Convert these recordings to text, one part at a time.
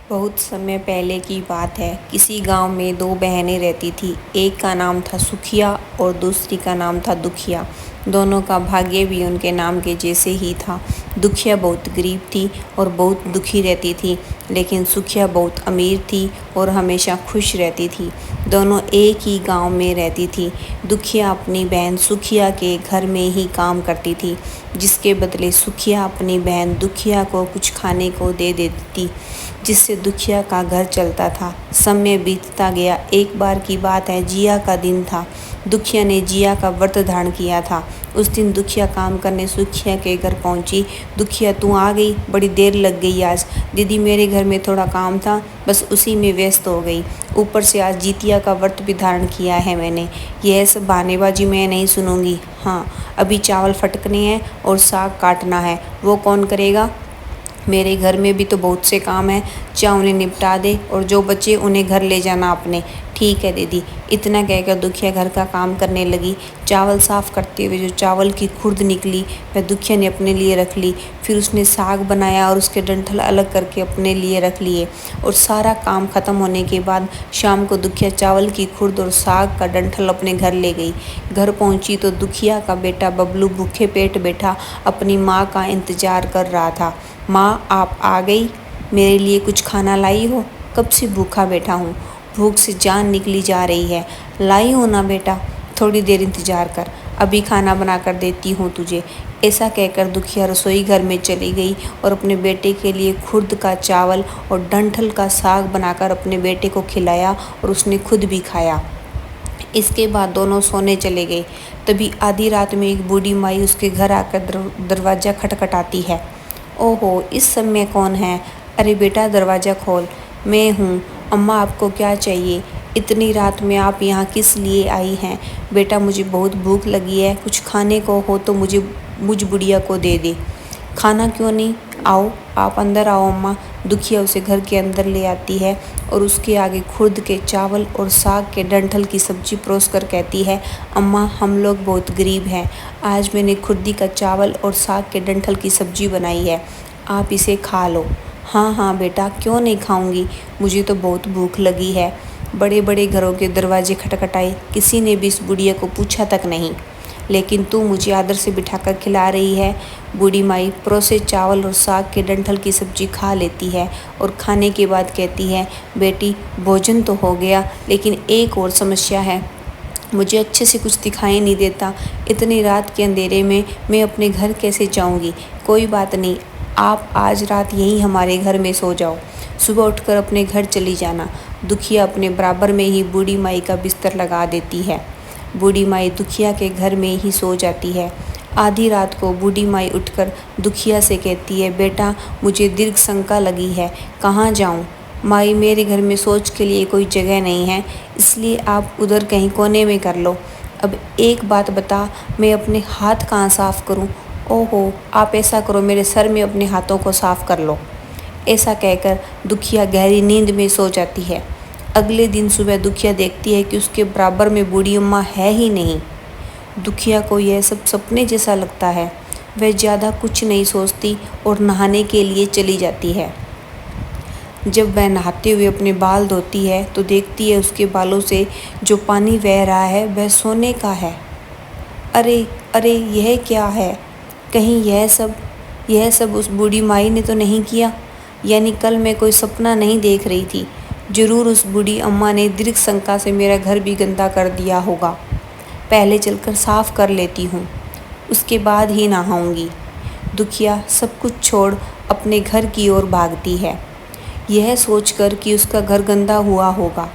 बहुत समय पहले की बात है। किसी गांव में दो बहनें रहती थी। एक का नाम था सुखिया और दूसरी का नाम था दुखिया। दोनों का भाग्य भी उनके नाम के जैसे ही था। दुखिया बहुत गरीब थी और बहुत दुखी रहती थी, लेकिन सुखिया बहुत अमीर थी और हमेशा खुश रहती थी। दोनों एक ही गांव में रहती थी। दुखिया अपनी बहन सुखिया के घर में ही काम करती थी, जिसके बदले सुखिया अपनी बहन दुखिया को कुछ खाने को दे देती थी, जिससे दुखिया का घर चलता था। समय बीतता गया। एक बार की बात है, जिया का दिन था। दुखिया ने जिया का व्रत धारण किया था। उस दिन दुखिया काम करने सुखिया के घर पहुंची। दुखिया, तू आ गई? बड़ी देर लग गई आज। दीदी, मेरे घर में थोड़ा काम था, बस उसी में व्यस्त हो गई। ऊपर से आज जितिया का व्रत भी धारण किया है मैंने। यह सब बहानेबाजी मैं नहीं सुनूंगी। हाँ, अभी चावल फटकने हैं और साग काटना है, वो कौन करेगा? मेरे घर में भी तो बहुत से काम हैं, चाहे उन्हें निपटा दे और जो बचे उन्हें घर ले जाना अपने। ठीक है दीदी। इतना कहकर दुखिया घर का काम करने लगी। चावल साफ करते हुए जो चावल की खुर्द निकली वह दुखिया ने अपने लिए रख ली। फिर उसने साग बनाया और उसके डंठल अलग करके अपने लिए रख लिए। और सारा काम खत्म होने के बाद शाम को दुखिया चावल की खुर्द और साग का डंठल अपने घर ले गई। घर पहुंची तो दुखिया का बेटा बबलू भूखे पेट बैठा अपनी माँ का इंतजार कर रहा था। माँ, आप आ गई? मेरे लिए कुछ खाना लाई हो? कब से भूखा बैठा हूँ, भूख से जान निकली जा रही है। लाई हो ना बेटा, थोड़ी देर इंतजार कर, अभी खाना बना कर देती हूँ तुझे। ऐसा कहकर दुखिया रसोई घर में चली गई और अपने बेटे के लिए खुर्द का चावल और डंठल का साग बनाकर अपने बेटे को खिलाया और उसने खुद भी खाया। इसके बाद दोनों सोने चले गए। तभी आधी रात में एक बूढ़ी माई उसके घर आकर दरवाज़ा खटखटाती है। ओहो, इस समय कौन है? अरे बेटा, दरवाज़ा खोल। मैं हूँ अम्मा, आपको क्या चाहिए? इतनी रात में आप यहाँ किस लिए आई हैं? बेटा, मुझे बहुत भूख लगी है, कुछ खाने को हो तो मुझ बुढ़िया को दे दे। खाना क्यों नहीं? आओ, आप अंदर आओ अम्मा। दुखिया उसे घर के अंदर ले आती है और उसके आगे खुर्द के चावल और साग के डंठल की सब्जी परोस कर कहती है, अम्मा, हम लोग बहुत गरीब हैं। आज मैंने खुर्दी का चावल और साग के डंठल की सब्जी बनाई है, आप इसे खा लो। हाँ हाँ बेटा, क्यों नहीं खाऊंगी, मुझे तो बहुत भूख लगी है। बड़े बड़े घरों के दरवाजे खटखटाए, किसी ने भी इस बुढ़िया को पूछा तक नहीं, लेकिन तू मुझे आदर से बिठाकर खिला रही है। बूढ़ी माई परोसे चावल और साग के डंठल की सब्जी खा लेती है और खाने के बाद कहती है, बेटी, भोजन तो हो गया, लेकिन एक और समस्या है। मुझे अच्छे से कुछ दिखाई नहीं देता। इतनी रात के अंधेरे में मैं अपने घर कैसे जाऊंगी? कोई बात नहीं, आप आज रात यहीं हमारे घर में सो जाओ, सुबह उठकर अपने घर चली जाना। दुखिया अपने बराबर में ही बूढ़ी माई का बिस्तर लगा देती है। बूढ़ी माई दुखिया के घर में ही सो जाती है। आधी रात को बूढ़ी माई उठकर दुखिया से कहती है, बेटा, मुझे दीर्घ शंका लगी है, कहाँ जाऊँ? माई, मेरे घर में सोच के लिए कोई जगह नहीं है, इसलिए आप उधर कहीं कोने में कर लो। अब एक बात बता, मैं अपने हाथ कहाँ साफ़ करूँ? ओहो, आप ऐसा करो, मेरे सर में अपने हाथों को साफ़ कर लो। ऐसा कहकर दुखिया गहरी नींद में सो जाती है। अगले दिन सुबह दुखिया देखती है कि उसके बराबर में बूढ़ी अम्मा है ही नहीं। दुखिया को यह सब सपने जैसा लगता है। वह ज़्यादा कुछ नहीं सोचती और नहाने के लिए चली जाती है। जब वह नहाते हुए अपने बाल धोती है तो देखती है उसके बालों से जो पानी बह रहा है वह सोने का है। अरे अरे, यह क्या है? कहीं यह सब उस बूढ़ी माई ने तो नहीं किया? यानी कल मैं कोई सपना नहीं देख रही थी। जरूर उस बूढ़ी अम्मा ने दीर्घ शंका से मेरा घर भी गंदा कर दिया होगा। पहले चलकर साफ कर लेती हूँ, उसके बाद ही नहाऊंगी। दुखिया सब कुछ छोड़ अपने घर की ओर भागती है, यह सोचकर कि उसका घर गंदा हुआ होगा।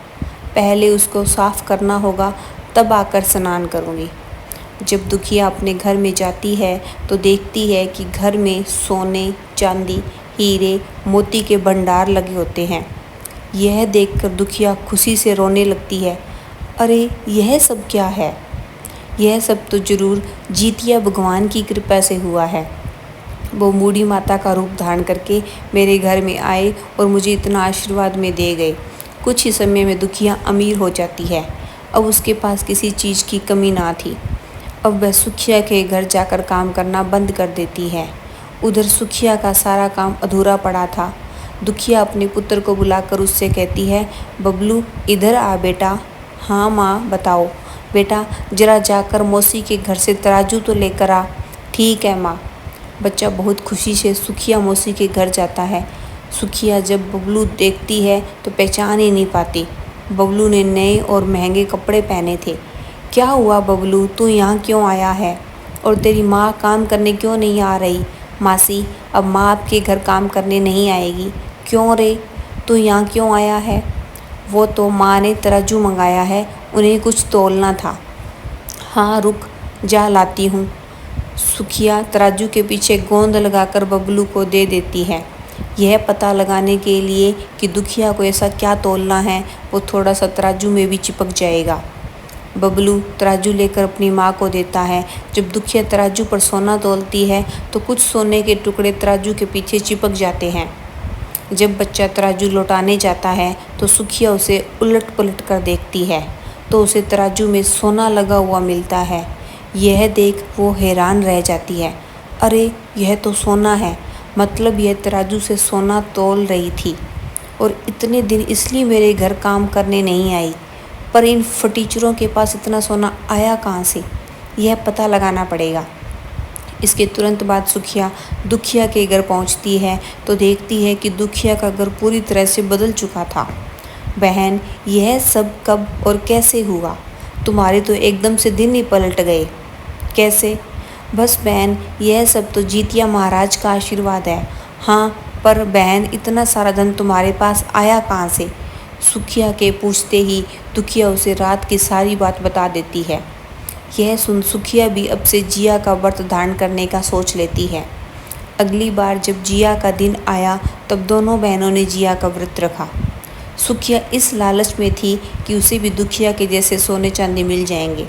पहले उसको साफ करना होगा, तब आकर स्नान करूँगी। जब दुखिया अपने घर में जाती है तो देखती है कि घर में सोने, चांदी, हीरे, मोती के भंडार लगे होते हैं। यह देखकर दुखिया खुशी से रोने लगती है। अरे, यह सब क्या है? यह सब तो जरूर जितिया भगवान की कृपा से हुआ है। वो बूढ़ी माता का रूप धारण करके मेरे घर में आए और मुझे इतना आशीर्वाद में दे गए। कुछ ही समय में दुखिया अमीर हो जाती है। अब उसके पास किसी चीज़ की कमी ना थी। अब वह सुखिया के घर जाकर काम करना बंद कर देती है। उधर सुखिया का सारा काम अधूरा पड़ा था। दुखिया अपने पुत्र को बुलाकर उससे कहती है, बबलू इधर आ बेटा। हाँ माँ बताओ। बेटा जरा जाकर मौसी के घर से तराजू तो लेकर आ। ठीक है माँ। बच्चा बहुत खुशी से सुखिया मौसी के घर जाता है। सुखिया जब बबलू देखती है तो पहचान ही नहीं पाती। बबलू ने नए और महंगे कपड़े पहने थे। क्या हुआ बबलू, तू यहाँ क्यों आया है? और तेरी माँ काम करने क्यों नहीं आ रही? मासी अब माँ आपके घर काम करने नहीं आएगी। क्यों रे, तू यहाँ क्यों आया है? वो तो माँ ने तराजू मंगाया है, उन्हें कुछ तौलना था। हाँ रुक, जा लाती हूँ। सुखिया तराजू के पीछे गोंद लगाकर बबलू को दे देती है, यह पता लगाने के लिए कि दुखिया को ऐसा क्या तौलना है वो थोड़ा सा तराजू में भी चिपक जाएगा। बबलू तराजू लेकर अपनी माँ को देता है। जब दुखिया तराजू पर सोना तौलती है तो कुछ सोने के टुकड़े तराजू के पीछे चिपक जाते हैं। जब बच्चा तराजू लौटाने जाता है तो सुखिया उसे उलट पलट कर देखती है तो उसे तराजू में सोना लगा हुआ मिलता है। यह देख वो हैरान रह जाती है। अरे यह तो सोना है, मतलब यह तराजू से सोना तौल रही थी और इतने दिन इसलिए मेरे घर काम करने नहीं आई। पर इन फटीचरों के पास इतना सोना आया कहाँ से, यह पता लगाना पड़ेगा। इसके तुरंत बाद सुखिया दुखिया के घर पहुंचती है तो देखती है कि दुखिया का घर पूरी तरह से बदल चुका था। बहन यह सब कब और कैसे हुआ? तुम्हारे तो एकदम से दिन ही पलट गए। कैसे? बस बहन यह सब तो जीतिया महाराज का आशीर्वाद है। हाँ पर बहन इतना सारा धन तुम्हारे पास आया कहाँ से? सुखिया के पूछते ही दुखिया उसे रात की सारी बात बता देती है। यह सुन सुखिया भी अब से जिया का व्रत धारण करने का सोच लेती है। अगली बार जब जिया का दिन आया तब दोनों बहनों ने जिया का व्रत रखा। सुखिया इस लालच में थी कि उसे भी दुखिया के जैसे सोने चांदी मिल जाएंगे।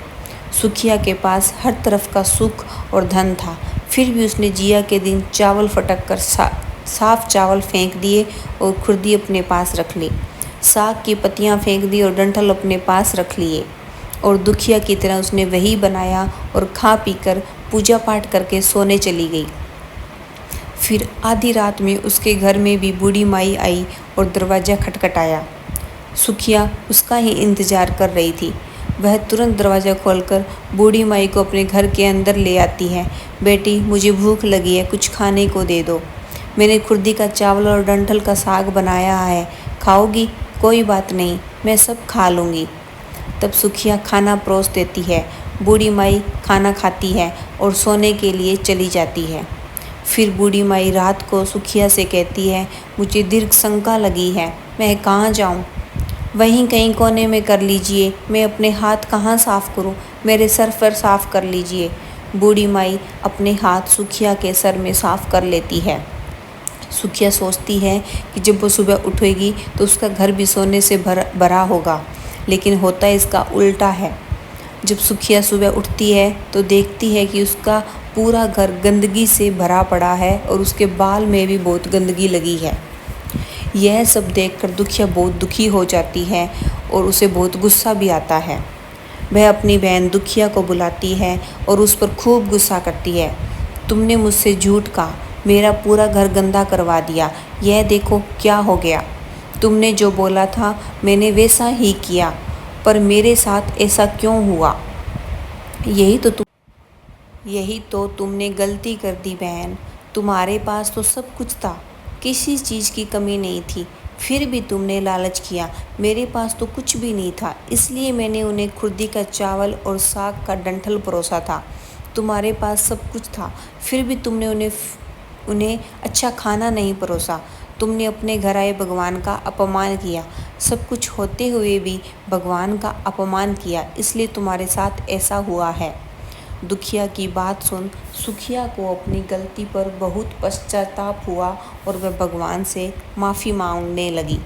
सुखिया के पास हर तरफ का सुख और धन था, फिर भी उसने जिया के दिन चावल फटक कर साफ चावल फेंक दिए और खुर्दी अपने पास रख ली। साग की पत्तियां फेंक दी और डंठल अपने पास रख लिए और दुखिया की तरह उसने वही बनाया और खा पी कर पूजा पाठ करके सोने चली गई। फिर आधी रात में उसके घर में भी बूढ़ी माई आई और दरवाज़ा खटखटाया। सुखिया उसका ही इंतज़ार कर रही थी। वह तुरंत दरवाज़ा खोलकर बूढ़ी माई को अपने घर के अंदर ले आती है। बेटी मुझे भूख लगी है, कुछ खाने को दे दो। मैंने खुर्दी का चावल और डंठल का साग बनाया है, खाओगी? कोई बात नहीं, मैं सब खा लूँगी। तब सुखिया खाना परोस देती है। बूढ़ी माई खाना खाती है और सोने के लिए चली जाती है। फिर बूढ़ी माई रात को सुखिया से कहती है, मुझे दीर्घ शंका लगी है, मैं कहाँ जाऊँ? वहीं कहीं कोने में कर लीजिए। मैं अपने हाथ कहाँ साफ़ करूँ? मेरे सर पर साफ़ कर लीजिए। बूढ़ी माई अपने हाथ सुखिया के सर में साफ़ कर लेती है। सुखिया सोचती है कि जब वो सुबह उठेगी तो उसका घर भी सोने से भरा होगा, लेकिन होता इसका उल्टा है। जब सुखिया सुबह उठती है तो देखती है कि उसका पूरा घर गंदगी से भरा पड़ा है और उसके बाल में भी बहुत गंदगी लगी है। यह सब देखकर दुखिया बहुत दुखी हो जाती है और उसे बहुत गुस्सा भी आता है। वह अपनी बहन दुखिया को बुलाती है और उस पर खूब गुस्सा करती है। तुमने मुझसे झूठ कहा, मेरा पूरा घर गंदा करवा दिया, यह देखो क्या हो गया। तुमने जो बोला था मैंने वैसा ही किया, पर मेरे साथ ऐसा क्यों हुआ? यही तो तुमने गलती कर दी बहन। तुम्हारे पास तो सब कुछ था, किसी चीज़ की कमी नहीं थी, फिर भी तुमने लालच किया। मेरे पास तो कुछ भी नहीं था, इसलिए मैंने उन्हें खुर्दी का चावल और साग का डंठल परोसा था। तुम्हारे पास सब कुछ था, फिर भी तुमने उन्हें अच्छा खाना नहीं परोसा। तुमने अपने घर आए भगवान का अपमान किया। सब कुछ होते हुए भी भगवान का अपमान किया, इसलिए तुम्हारे साथ ऐसा हुआ है। दुखिया की बात सुन सुखिया को अपनी गलती पर बहुत पश्चाताप हुआ और वह भगवान से माफ़ी मांगने लगी।